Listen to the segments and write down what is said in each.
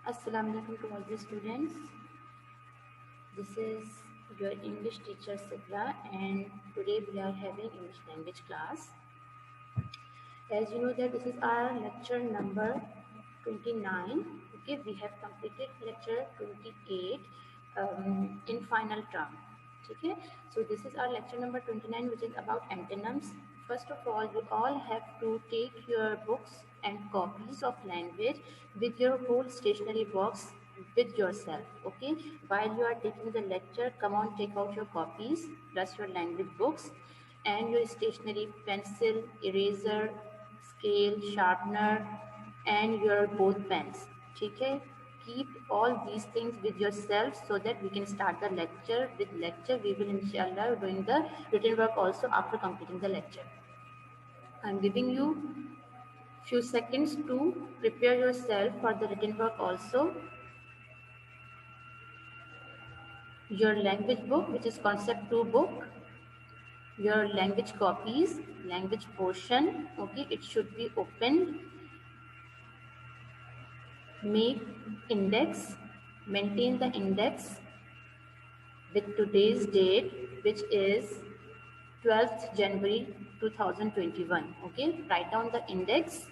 Assalamu alaikum to all the students. This is your English teacher Sidra, and today we are having English language class. As you know that this is our lecture number 29. Okay, we have completed lecture 28 in final term. Okay, so this is our lecture number 29, which is about antonyms. First of all, you all have to take your books and copies of language with your whole stationery box with yourself. Okay, while you are taking the lecture, come on, take out your copies plus your language books and your stationery, pencil, eraser, scale, sharpener, and your both pens. Okay, keep all these things with yourself so that we can start the lecture. With lecture, we will inshallah doing the written work also after completing the lecture. I'm giving you few seconds to prepare yourself for the written work also. Your language book, which is concept 2 book, your language copies, language portion, okay, it should be opened. Make index, maintain the index with today's date, which is 12th January 2021. Okay, write down the index.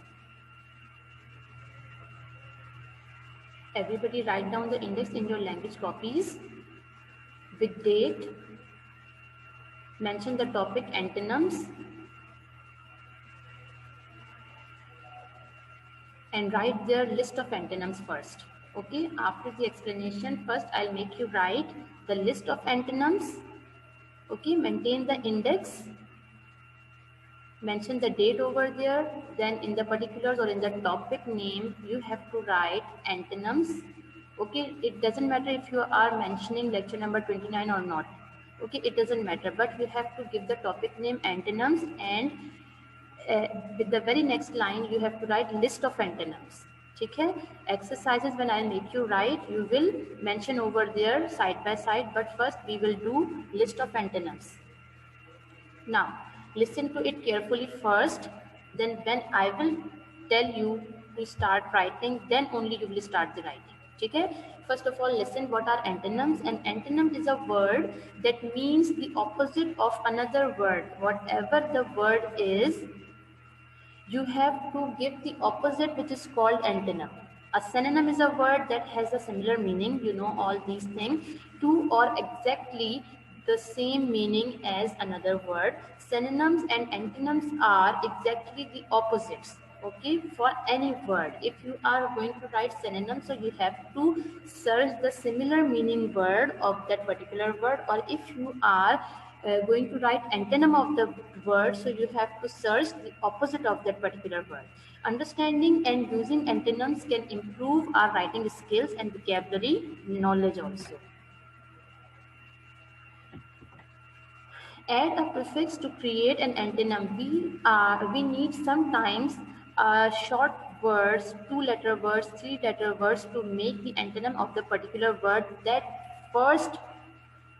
Everybody write down the index in your language copies with date. Mention the topic antonyms and write their list of antonyms first. Okay, after the explanation, first I'll make you write the list of antonyms. Okay, maintain the index, mention the date over there, then in the particulars or in the topic name, you have to write antonyms. Okay, it doesn't matter if you are mentioning lecture number 29 or not. Okay, it doesn't matter, but you have to give the topic name antonyms, and with the very next line you have to write list of antonyms. Okay, exercises when I'll make you write, you will mention over there side by side, but first we will do list of antonyms. Now listen to it carefully first, then when I will tell you to start writing, then only you will start the writing. Okay, first of all, listen what are antonyms. An antonym is a word that means the opposite of another word. Whatever the word is, you have to give the opposite, which is called antonym. A synonym is a word that has a similar meaning, you know all these things, to or exactly the same meaning as another word. Synonyms and antonyms are exactly the opposites. Okay, for any word, if you are going to write synonyms, so you have to search the similar meaning word of that particular word, or if you are going to write antonym of the word, so you have to search the opposite of that particular word. Understanding and using antonyms can improve our writing skills and vocabulary knowledge also. Add a prefix to create an antonym. We need sometimes short words, 2-letter words, 3-letter words to make the antonym of the particular word. That first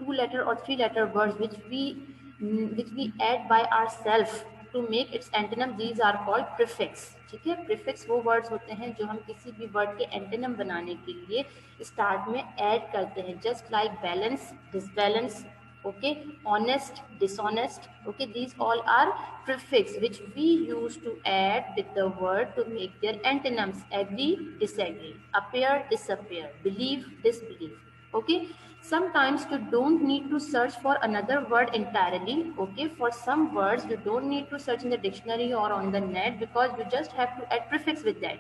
2-letter or 3-letter words which we add by ourselves to make its antonym, these are called prefix. ठीक है, prefix वो words होते हैं जो हम किसी भी word के antonym बनाने के लिए start में add करते हैं, just like balance, disbalance, okay, honest, dishonest. Okay, these all are prefix which we use to add with the word to make their antonyms. Agree, disagree, appear, disappear, believe, disbelieve. Okay, sometimes you don't need to search for another word entirely. Okay, for some words you don't need to search in the dictionary or on the net, because you just have to add prefix with that.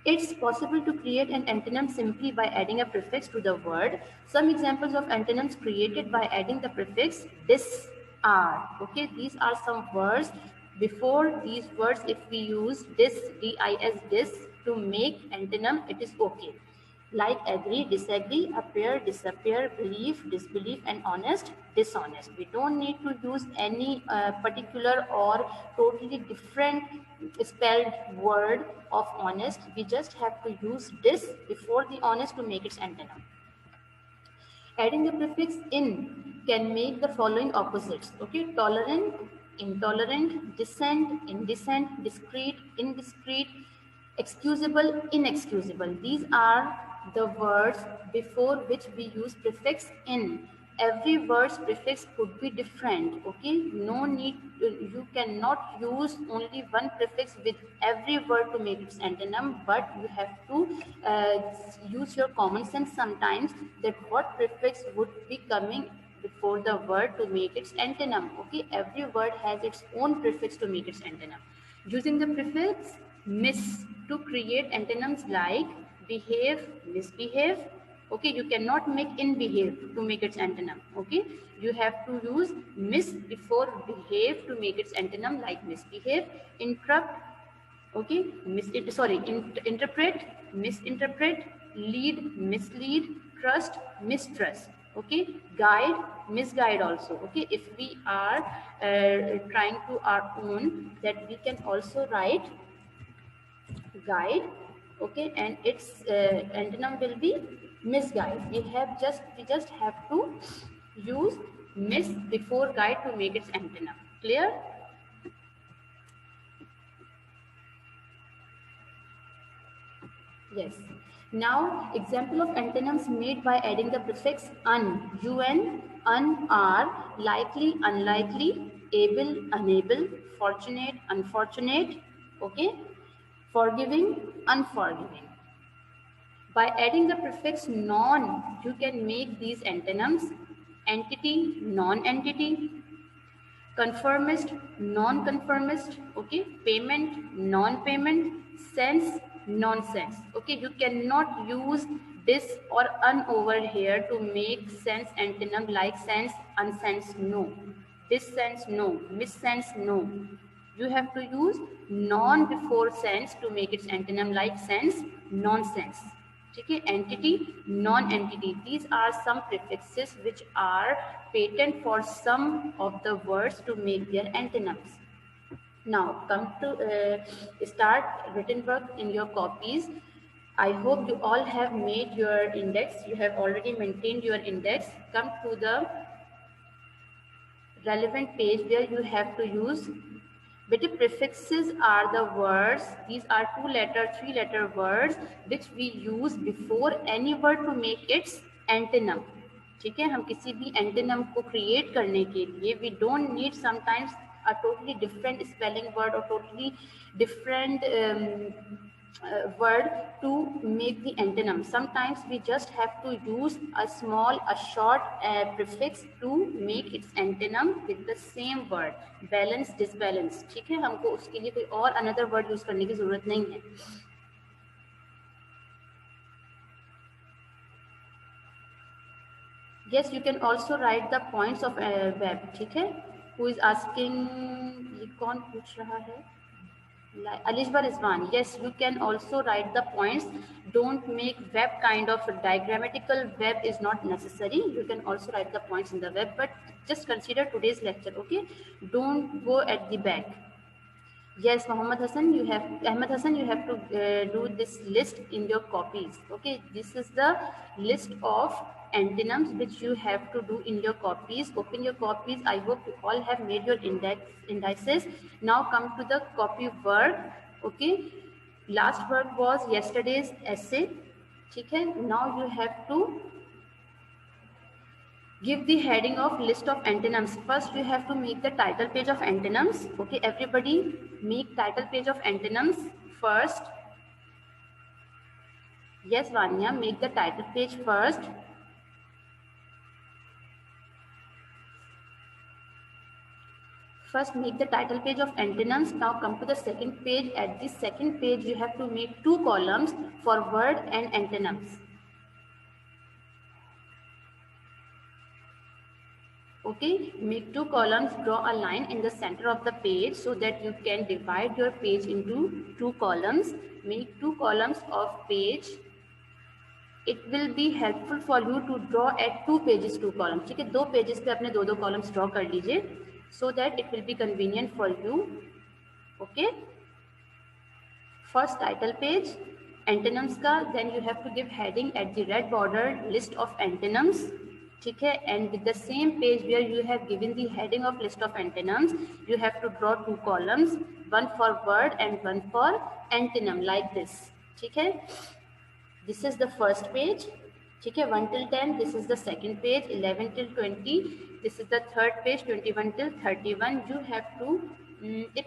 It's possible to create an antonym simply by adding a prefix to the word. Some examples of antonyms created by adding the prefix dis are. Okay, these are some words. Before these words, if we use dis, dis, dis to make antonym, it is okay. Like agree, disagree, appear, disappear, believe, disbelief, and honest, dishonest. We don't need to use any particular or totally different spelled word of honest. We just have to use dis before the honest to make its antonym. Adding the prefix in can make the following opposites. Okay, tolerant, intolerant, decent, indecent, discreet, indiscreet, excusable, inexcusable. These are the words before which we use prefix in. Every word's prefix could be different. Okay, no need, you cannot use only one prefix with every word to make its antonym, but you have to use your common sense sometimes, that what prefix would be coming before the word to make its antonym. Okay, every word has its own prefix to make its antonym. Using the prefix mis to create antonyms like behave, misbehave. Okay, you cannot make in behave to make its antonym. Okay, you have to use mis before behave to make its antonym like misbehave. Interrupt, okay, interpret, misinterpret, lead, mislead, trust, mistrust. Okay, guide, misguide also. Okay, if we are trying to our own, that we can also write guide. Okay, and its antonym will be misguide. We just have to use mis before guide to make its antonym. Clear? Yes. Now, example of antonyms made by adding the prefix un, are likely, unlikely, able, unable, fortunate, unfortunate, okay, forgiving, unforgiving. By adding the prefix non, you can make these antonyms entity, non-entity, conformist, non-conformist, okay, payment, non-payment, sense, nonsense. Okay, you cannot use this or un over here to make sense antonym like sense, unsense, no, dissense, no, missense, no. You have to use non before sense to make its antonym like sense, nonsense. Okay, entity, non-entity. These are some prefixes which are patent for some of the words to make their antonyms. Now, come to start written work in your copies. I hope you all have made your index. You have already maintained your index. Come to the relevant page where you have to use. But the prefixes are the words, these are 2-letter, 3-letter words which we use before any word to make its antonym. ठीक है, हम किसी भी antonym को create करने के लिए we don't need sometimes a totally different spelling word or totally different word to make the antonym. Sometimes we just have to use a short prefix to make its antonym with the same word. Balance, disbalance. ठीक है, हमको उसके लिए कोई और another word use करने की जरूरत नहीं है. Yes, you can also write the points of web. ठीक है, who is asking, ये कौन पूछ रहा है? Alishbar Rizwan, yes, you can also write the points. Don't make web kind of diagrammatical web is not necessary. You can also write the points in the web, but just consider today's lecture, okay? Don't go at the back. Yes, Ahmed Hassan, you have to do this list in your copies. Okay, this is the list of antonyms which you have to do in your copies. Open your copies. I hope you all have made your indices. Now come to the copy work. Okay, last work was yesterday's essay. Okay, now you have to give the heading of list of antonyms. First, you have to make the title page of antonyms. Okay, everybody make title page of antonyms first. Yes, Vanya, make the title page first. First, make the title page of antonyms. Now come to the second page. At the second page, you have to make 2 columns for word and antonyms. Okay, make 2 columns, draw a line in the center of the page so that you can divide your page into 2 columns. Make 2 columns of page. It will be helpful for you to draw at 2 pages 2 columns. ठीक है, 2 pages पे अपने 2 columns draw कर लीजिए so that it will be convenient for you. Okay. First title page, antonyms का, then you have to give heading at the red border, list of antonyms. ठीक है, and with the same page where you have given the heading of list of antonyms, you have to draw 2 columns, one for word and one for antonym like this. ठीक है. This is the first page. ठीक है, 1 till 10, this is the second page. 11 till 20, this is the third page. 21 till 31, you have to it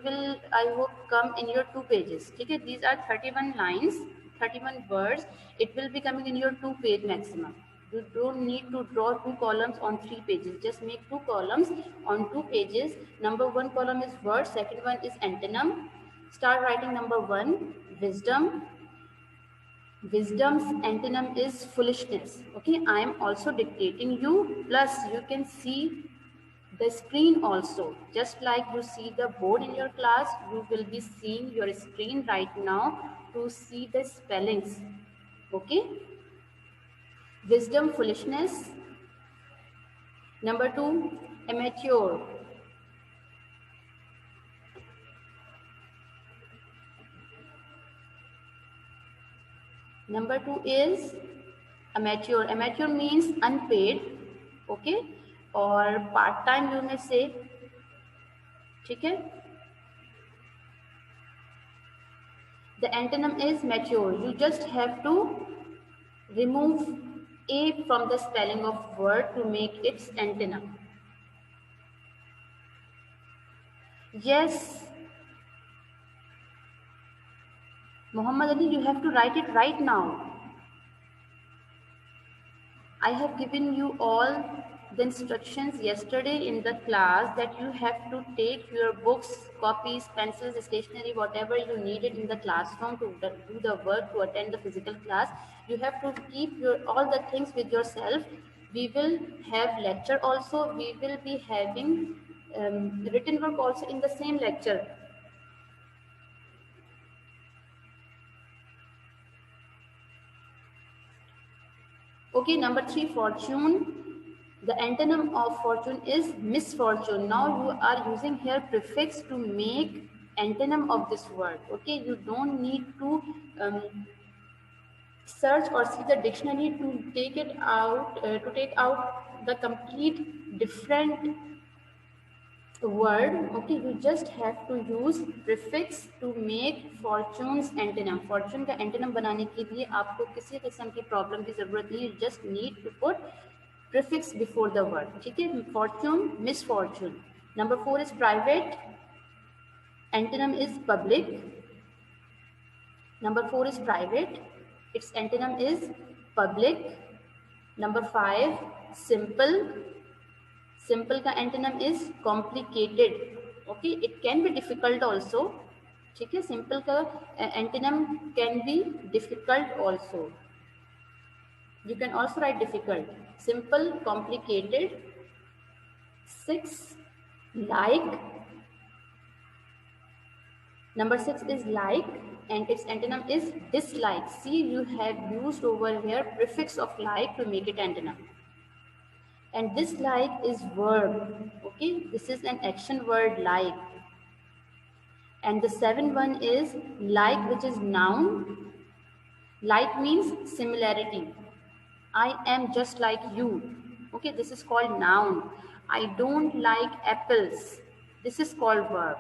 will I hope come in your 2 pages. ठीक है, these are 31 lines, 31 words. It will be coming in your 2 page maximum. You don't need to draw 2 columns on 3 pages. Just make 2 columns on 2 pages. Number 1 column is word, second one is antonym. Start writing number 1, wisdom. Wisdom's antonym is foolishness. Okay, I am also dictating you, plus you can see the screen also. Just like you see the board in your class, you will be seeing your screen right now to see the spellings. Okay, wisdom, foolishness. Number 2, amateur. Number 2 is amateur. Amateur means unpaid, okay, or part time you may say. ठीक है, the antonym is mature. You just have to remove a from the spelling of word to make its antonym. Yes, Muhammad Ali, you have to write it right now. I have given you all the instructions yesterday in the class that you have to take your books, copies, pencils, stationery, whatever you needed in the classroom to do the work, to attend the physical class. You have to keep all the things with yourself. We will have lecture also. We will be having written work also in the same lecture. Okay, number 3, fortune. The antonym of fortune is misfortune. Now you are using here prefix to make antonym of this word. Okay, you don't need to search or see the dictionary to take it out, to take out the complete different word. Okay, you just have to use prefix to make fortune's antonym. Fortune का antonym बनाने के लिए आपको किसी किस्म की problem की जरूरत नहीं. You just need to put prefix before the word. ठीक है, fortune, misfortune. Number 4 is private. Antonym is public. Number 4 is private. Its antonym is public. Number 5, simple. Simple का antonym is complicated. Okay, it can be difficult also. ठीक है, simple का antonym can be difficult also. You can also write difficult. Simple, complicated. 6, like. Number 6 is like, and its antonym is dislike. See, you have used over here prefix of like to make it antonym. And dislike is verb. Okay, this is an action word, like. And the 7th one is like, which is noun. Like means similarity. I am just like you. Okay, this is called noun. I don't like apples. This is called verb.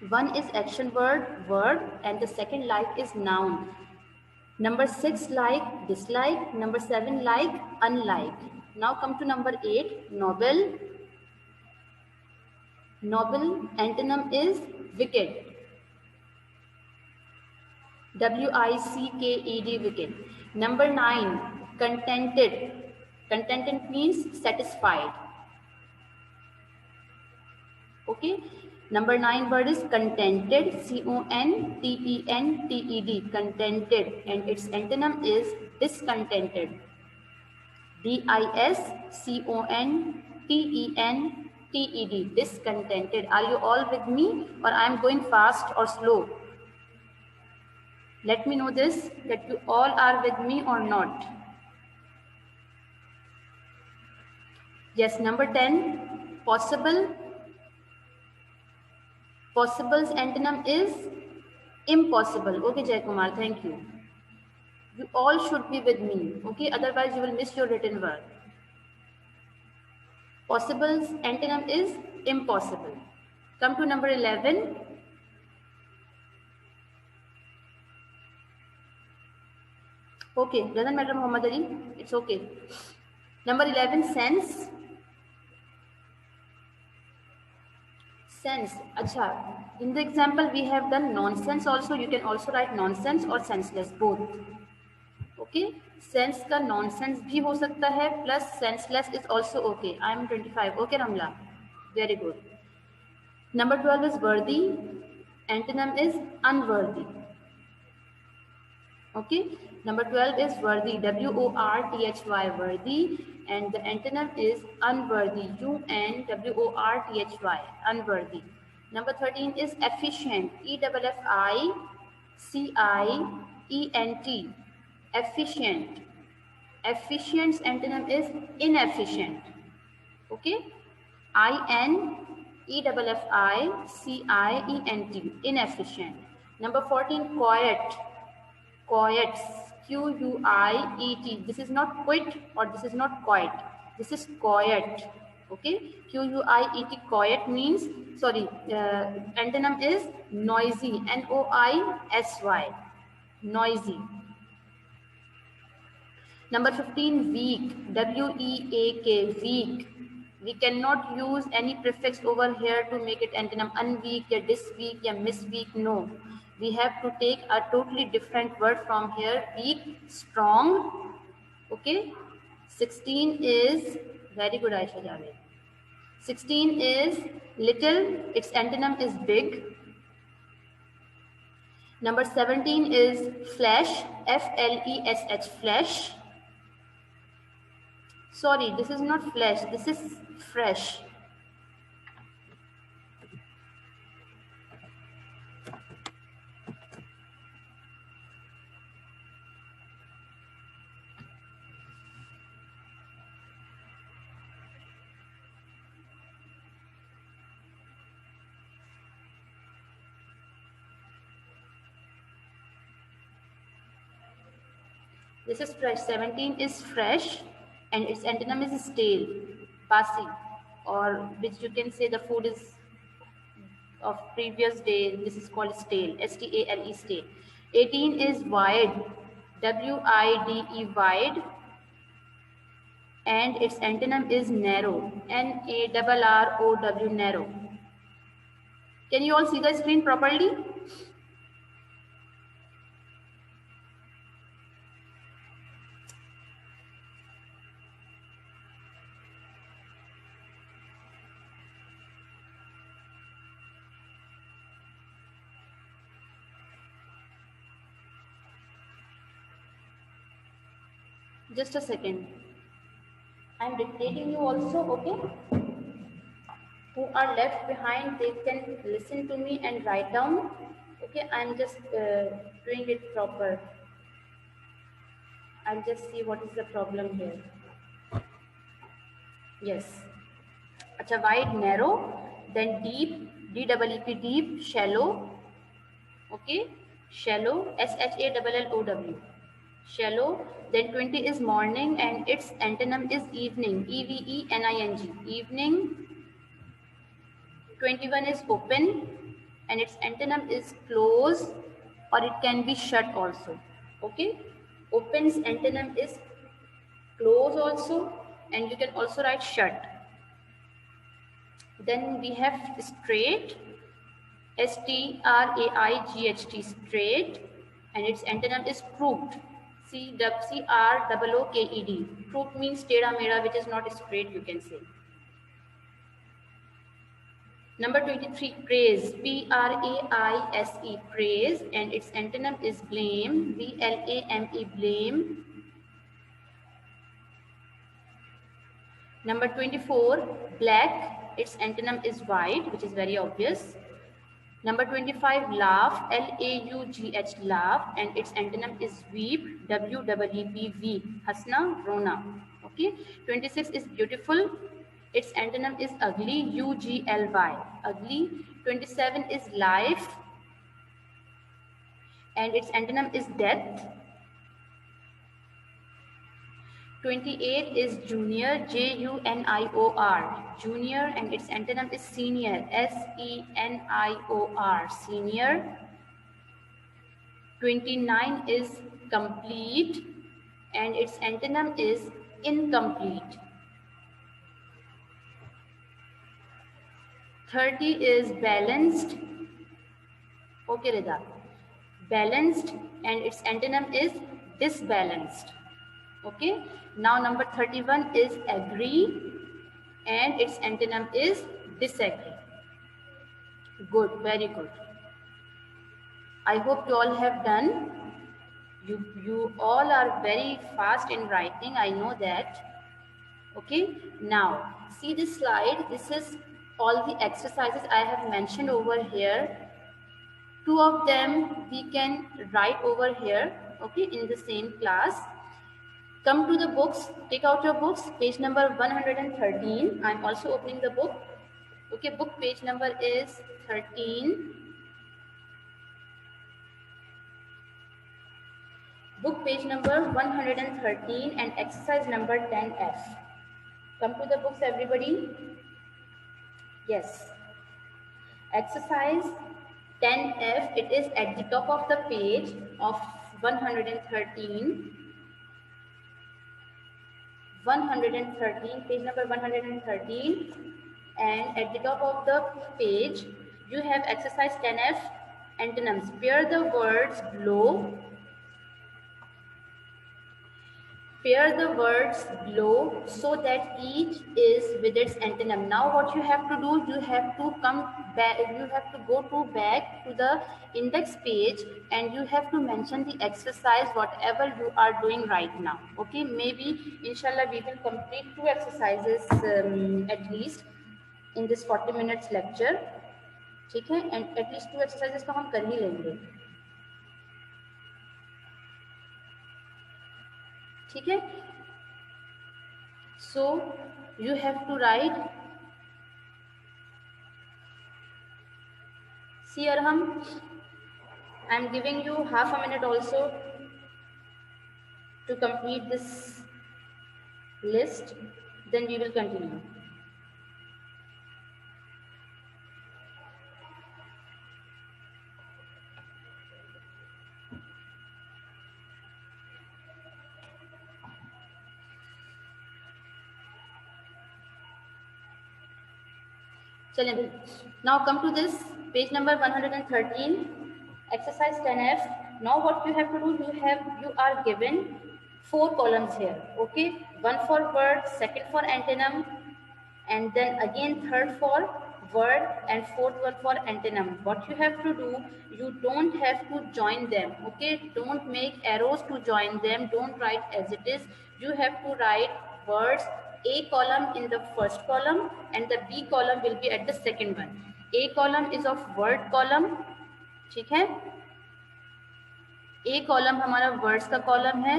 1 is action word, verb, and the second like is noun. Number 6, like, dislike. Number 7, like, unlike. Now come to number 8, noble. Noble antonym is wicked. WICKED, wicked. Number 9, contented. Contented means satisfied. Okay. Number 9 word is contented. CONTENTED, contented, and its antonym is discontented. DISCONTENTED, discontented. Are you all with me, or I am going fast or slow? Let me know this, that you all are with me or not. Yes. Number 10, possible. Possible's antonym is impossible. Okay, Jay Kumar, thank you. You all should be with me. Okay, otherwise you will miss your written work. Possible's antonym is impossible. Come to number 11. Okay, doesn't matter Muhammad Ali, it's okay. Number 11, sense. Sense. Acha. In the example we have done nonsense also. You can also write nonsense or senseless, both. Okay. Sense का nonsense भी हो सकता है plus senseless is also okay. I am 25. Okay, Ramla. Very good. Number 12 is worthy. Antonym is unworthy. Okay. Number 12 is worthy. W-O-R-T-H-Y, worthy. And the antonym is unworthy. U-N-W-O-R-T-H-Y, unworthy. Number 13 is efficient. E-F-F-I-C-I-E-N-T. Efficient. Efficient's antonym is inefficient. Okay. I-N-E-F-F-I-C-I-E-N-T. Inefficient. Number 14, quiet. Quiet. Q-U-I-E-T. This is not quit or this is not quiet. This is quiet. Okay. Q-U-I-E-T. Quiet means, sorry, antonym is noisy. N-O-I-S-Y. Noisy. Number 15, weak. W-E-A-K. Weak. We cannot use any prefix over here to make it antonym. Unweak, ya disweak, ya misweak. No. We have to take a totally different word from here. Weak, strong. Okay. 16 is, very good Aisha Javed. 16 is little. Its antonym is big. Number 17 is flesh. F-L-E-S-H. Flesh. Sorry, this is not flesh, this is fresh. This is fresh. 17 is fresh and its antonym is stale, basi, or which you can say the food is of previous day. This is called stale, S-T-A-L-E, stale. 18 is wide, W-I-D-E, wide, and its antonym is narrow, N-A-R-R-O-W, narrow. Can you all see the screen properly? Just a second. I'm dictating you also, okay? Who are left behind, they can listen to me and write down. Okay, I'm just doing it proper. I'll just see what is the problem here. Yes. Acha, wide, narrow, then deep, D-double-E-P, deep, shallow. Okay, shallow, S-H-A-L-L-O-W. Shallow. Then 20 is morning and its antonym is evening, E-V-E-N-I-N-G, evening. 21 is open and its antonym is close, or it can be shut also. Okay, open's antonym is close also, and you can also write shut. Then we have straight, S-T-R-A-I-G-H-T, straight, and its antonym is crooked, C-R-O-O-K-E-D. Crooked means teda meda, which is not straight, you can say. Number 23, praise, P-R-A-I-S-E, praise, and its antonym is blame, B-L-A-M-E, blame. Number 24, black, its antonym is white, which is very obvious. Number 25, laugh, L-A-U-G-H, laugh, and its antonym is weep, W-E-E-P, weep, hasna, rona. Okay. 26 is beautiful. Its antonym is ugly, U-G-L-Y, ugly. 27 is life, and its antonym is death. 28 is junior, J-U-N-I-O-R, junior, and its antonym is senior, S-E-N-I-O-R, senior. 29 is complete, and its antonym is incomplete. 30 is balanced. Okay, Rida. Balanced, and its antonym is disbalanced. Okay. Now number 31 is agree, and its antonym is disagree. Good, very good. I hope you all have done. You all are very fast in writing, I know that. Okay, now see this slide. This is all the exercises I have mentioned over here. Two of them we can write over here, okay, in the same class. Come to the books, take out your books, page number 113. I'm also opening the book. Okay, book page number is 13. Book page number 113 and exercise number 10F. Come to the books, everybody. Yes. Exercise 10F, it is at the top of the page of 113. 113, page number 113. And at the top of the page, you have exercise 10F, antonyms. Pair the words below. Pair the words below so that each is with its antonym. Now what you have to do, you have to come back, you have to go back to the index page, and you have to mention the exercise whatever you are doing right now. Okay, maybe inshallah we will complete 2 exercises at least in this 40 minutes lecture. ठीक है, and at least 2 exercises तो हम कर ही लेंगे. ठीक है. So you have to write. See Arham, I am giving you half a minute also to complete this list, then we will continue. Now come to this page number 113, exercise 10F. Now what you have to do, you are given 4 columns here. Okay, one for word, second for antonym, and then again third for word, and fourth one for antonym. What you have to do, you don't have to join them. Okay, don't make arrows to join them. Don't write as it is. You have to write words, A column in the first column and the B column will be at the second one. A column is of word column. ठीक है, A column हमारा words का column है.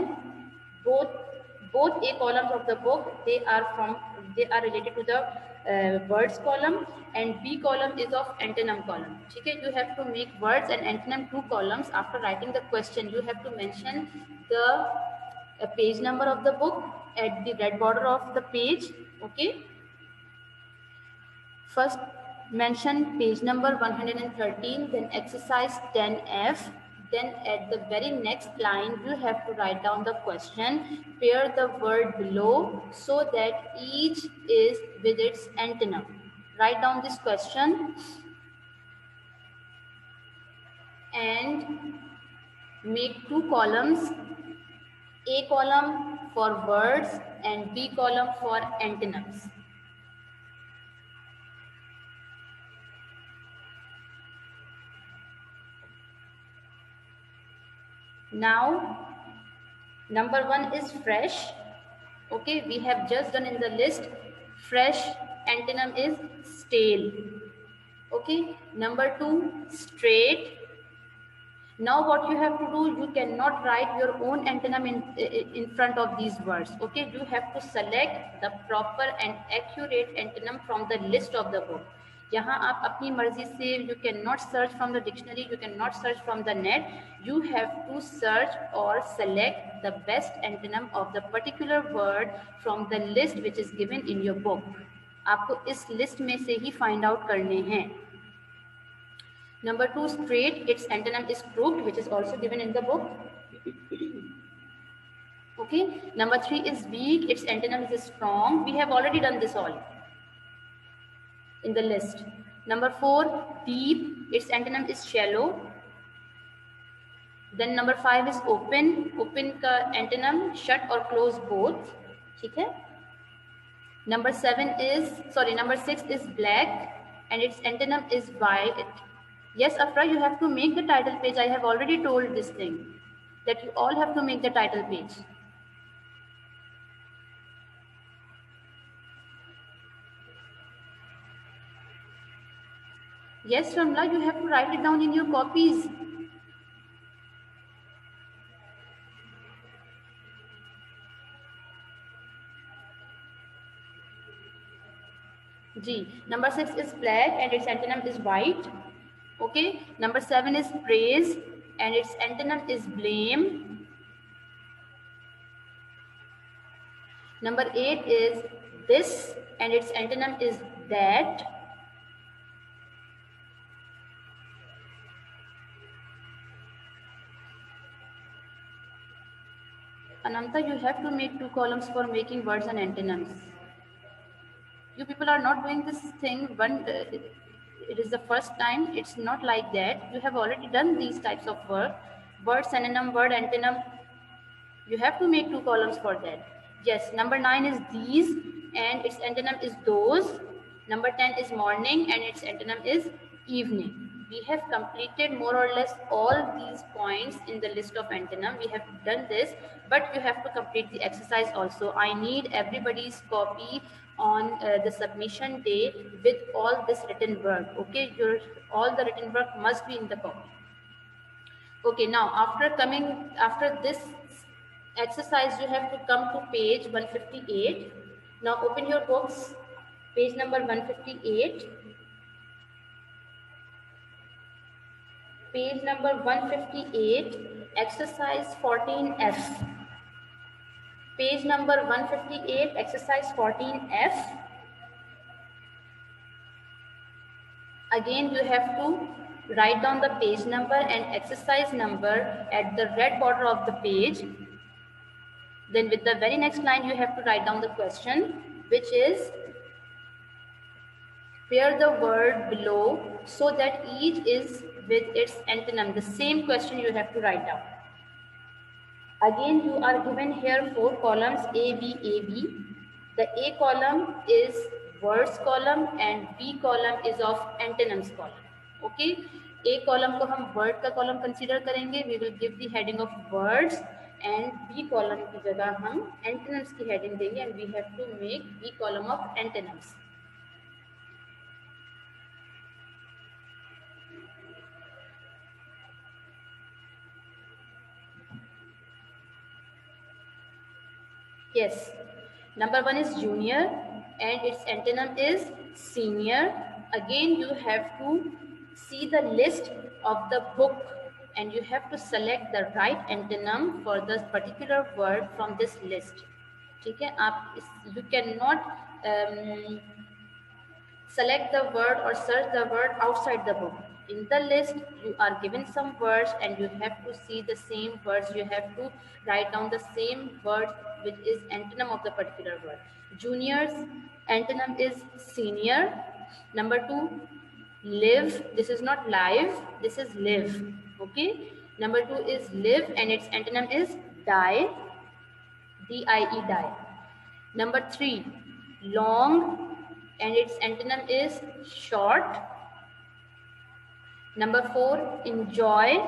Both A columns of the book, they are related to the words column, and B column is of antonym column. ठीक है, you have to make words and antonym 2 columns. After writing the question, you have to mention the page number of the book at the red border of the page. Okay, first mention page number 113, then exercise 10F, then at the very next line you have to write down the question. Pair the word below so that each is with its antonym. Write down this question and make 2 columns, A column for words and B column for antonyms. Now number 1 is fresh. Okay, we have just done in the list. Fresh antonym is stale. Okay, number 2, straight. Now what you have to do, you cannot write your own antonym in front of these words. Okay, you have to select the proper and accurate antonym from the list of the book. यहाँ आप अपनी मर्जी से, you cannot search from the dictionary, you cannot search from the net. You have to search or select the best antonym of the particular word from the list which is given in your book. आपको इस list में से ही find out करने हैं. Number 2, straight, its antonym is crooked, which is also given in the book. Okay, number 3 is weak, its antonym is strong. We have already done this all in the list. Number 4, deep, its antonym is shallow. Then number 5 is open, open का antonym shut or close both. ठीक है. Number 6 is black and its antonym is white. Yes, Afra, you have to make the title page. I have already told this thing that you all have to make the title page. Yes, Ramla, you have to write it down in your copies. G. Number 6 is black and its antonym is white. Okay. Number 7 is praise and its antonym is blame. Number 8 is this and its antonym is that. Ananta, you have to make 2 columns for making words and antonyms. You people are not doing this thing it is the first time. It's not like that. You have already done these types of work. Word, synonym, word, antonym. You have to make 2 columns for that. Yes, number 9 is these and its antonym is those. Number 10 is morning and its antonym is evening. We have completed more or less all these points in the list of antonym. We have done this, but you have to complete the exercise also. I need everybody's copy on the submission day with all this written work. Okay, all the written work must be in the copy. Okay, now after this exercise, you have to come to page 158. Now open your books, page number 158. Page number 158, exercise 14F. Page number 158, exercise 14F. Again, you have to write down the page number and exercise number at the red border of the page. Then with the very next line, you have to write down the question, which is pair the word below so that each is with its antonym. The same question you have to write down. Again, you are given here 4 columns A, B, A, B. The A column is words column and B column is of antonyms column. Okay. A column को हम word का column consider करेंगे. We will give the heading of words and B column की जगह हम antonyms की heading देंगे and we have to make B column of antonyms. Yes. Number 1 is junior and its antonym is senior. Again, you have to see the list of the book and you have to select the right antonym for this particular word from this list. ठीक है, you cannot select the word or search the word outside the book. In the list, you are given some words and you have to see the same words. You have to write down the same word which is antonym of the particular word. Junior's antonym is senior. Number 2, live. This is not live, this is live. Okay. Number 2 is live and its antonym is die. D-I-E, die. Number 3, long and its antonym is short. Number 4, enjoy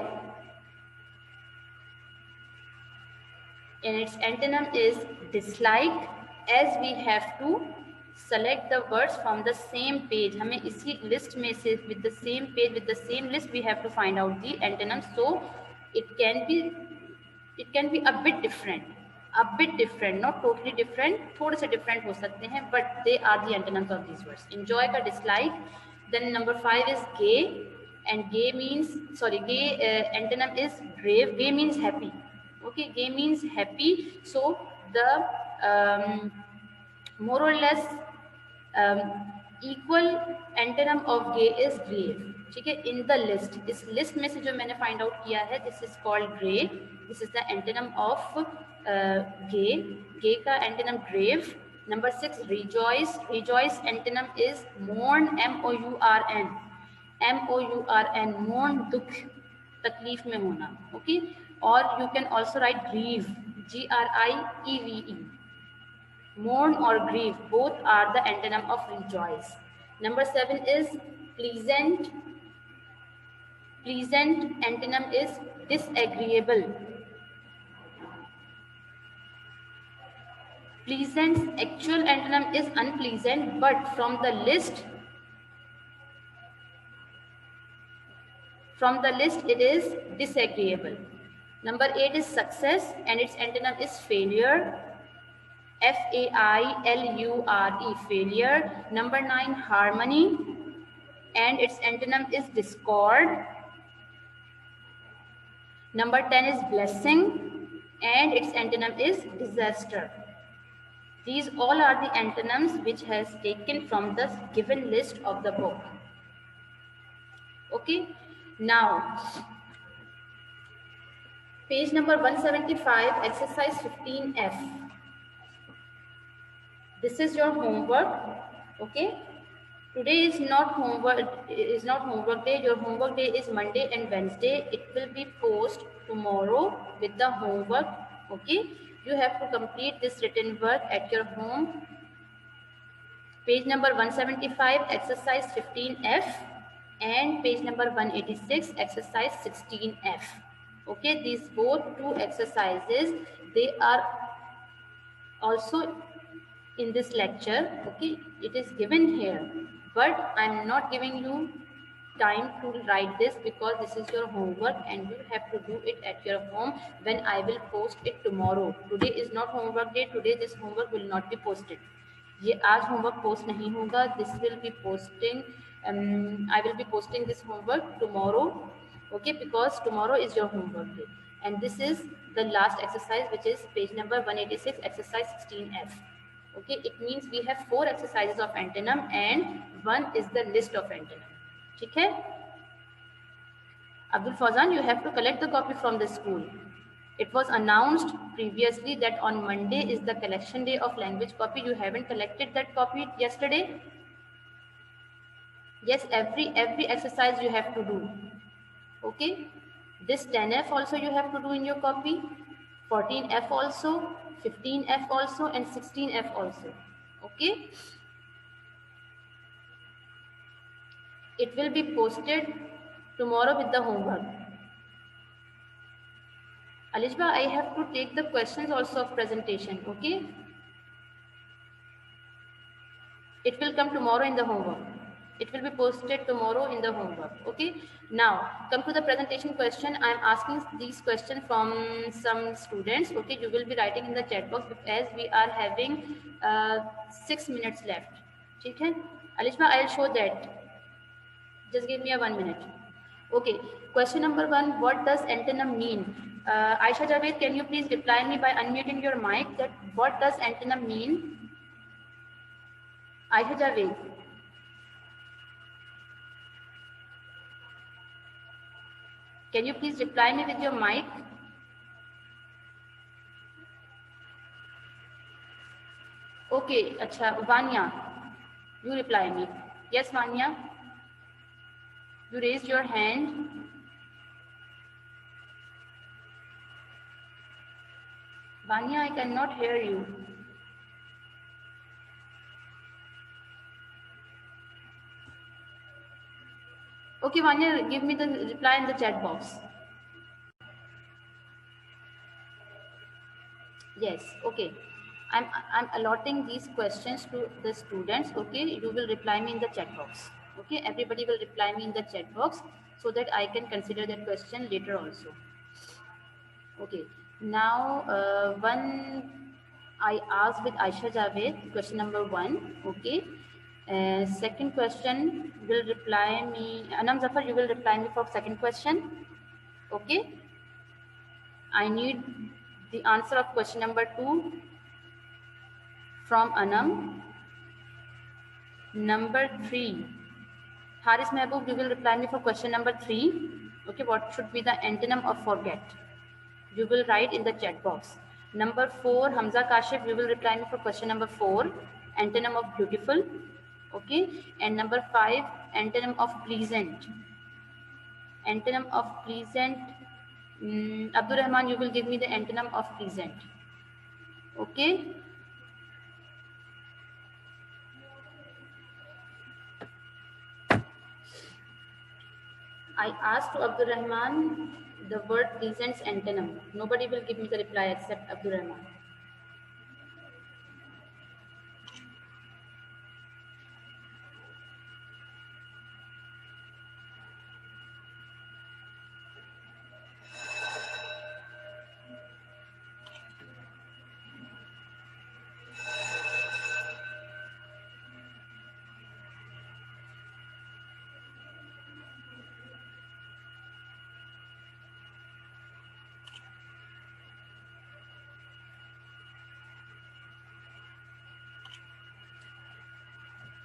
and its antonym is dislike. As we have to select the words from the same page, हमें इसी list में से with the same page with the same list we have to find out the antonyms. So it can be a bit different, not totally different, थोड़े से different हो सकते हैं, but they are the antonyms of these words. Enjoy का dislike. Then number 5 is gay and gay antonym is grave. Gay means happy. Okay, gay means happy. So the more or less equal antonym of gay is grave. ठीक है, in the list, इस list में से जो मैंने find out किया है, this is called grey. This is the antonym of gay. Gay का antonym grave. Number 6, rejoice. Rejoice antonym is mourn, M-O-U-R-N. M-O-U-R-N, mourn, दुख, तकलीफ में होना. Okay. Or you can also write grieve, G-R-I-E-V-E. Mourn or grieve, both are the antonym of rejoice. Number 7 is pleasant. Pleasant antonym is disagreeable. Pleasant's actual antonym is unpleasant, but from the list it is disagreeable. Number 8 is success, and its antonym is failure. F-A-I-L-U-R-E, failure. Number 9, harmony, and its antonym is discord. Number 10 is blessing, and its antonym is disaster. These all are the antonyms which has taken from the given list of the book. Okay, now page number 175, exercise 15F. This is your homework. Okay, today is not homework day. Your homework day is Monday and Wednesday. It will be posted tomorrow with the homework. Okay, you have to complete this written work at your home. Page number 175, exercise 15F, and page number 186, exercise 16F. Okay, these both two exercises, they are also in this lecture. Okay, it is given here, but I'm not giving you time to write this because this is your homework and you have to do it at your home when I will post it tomorrow. Today is not homework day. Today this homework will not be posted. ये आज homework post नहीं होगा. This will be posting. I will be posting this homework tomorrow. Okay, because tomorrow is your homework day, and this is the last exercise, which is page number 186, exercise 16F. Okay, it means we have 4 exercises of antonym and 1 is the list of antonym. ठीक है? Abdul Fawzan, you have to collect the copy from the school. It was announced previously that on Monday is the collection day of language copy. You haven't collected that copy yesterday? Yes, every exercise you have to do. Okay, this 10F also you have to do in your copy, 14F also, 15F also, and 16F also. Okay, it will be posted tomorrow with the homework. Alishba, I have to take the questions also of presentation. Okay, it will come tomorrow in the homework. It will be posted tomorrow in the homework. Okay, now come to the presentation question. I am asking these questions from some students. Okay, you will be writing in the chat box as we are having 6 minutes left. Okay, Alishma, I will show that. Just give me a 1 minute. Okay, question number 1, what does antonym mean? Aisha Javed, can you please reply me by unmuting your mic that what does antonym mean? Aisha Javed. Can you please reply me with your mic? Okay, acha, Vanya, you reply me. Yes, Vanya, you raised your hand. Vanya, I cannot hear you. Okay, Vanya, give me the reply in the chat box. Yes, okay. I'm allotting these questions to the students. Okay, you will reply me in the chat box. Okay, everybody will reply me in the chat box so that I can consider that question later also. Okay, now one I asked with Aisha Javed, question number 1. Okay, second question will reply me. Anam Zafar, you will reply me for second question. Okay, I need the answer of question number 2 from Anam. Number 3, Haris Mehboob, you will reply me for question number 3. Okay, what should be the antonym of forget? You will write in the chat box. Number 4, Hamza Kashif, you will reply me for question number 4, antonym of beautiful. Okay. And number 5, antonym of pleasant. Antonym of pleasant. Abdul Rahman, you will give me the antonym of pleasant. Okay. I asked to Abdul Rahman the word pleasant's antonym. Nobody will give me the reply except Abdul Rahman.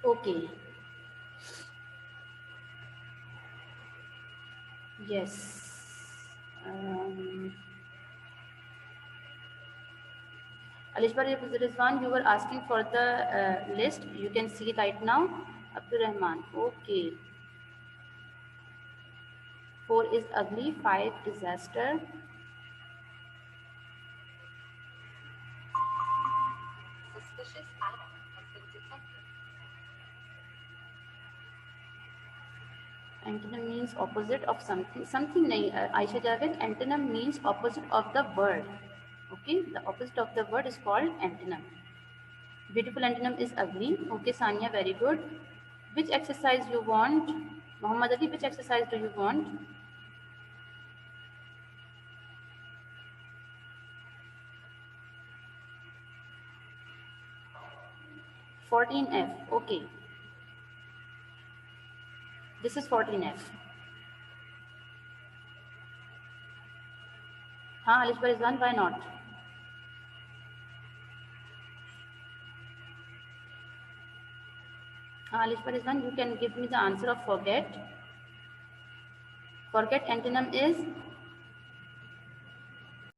Okay. Yes. Alishbar Rizwan, you were asking for the list. You can see right now. Abdul Rahman. Okay. 4 is ugly. 5 disaster. Suspicious act has been detected. Antonym means opposite of something. Something nahi. Aisha Javed, antonym means opposite of the word. Okay. The opposite of the word is called antonym. Beautiful antonym is ugly. Okay, Sanya, very good. Which exercise you want? Muhammad Ali, which exercise do you want? 14F. Okay. This is 14F. Haan, Alish Barizwan, why not? Haan, Alish Barizwan, you can give me the answer of forget. Forget antonym is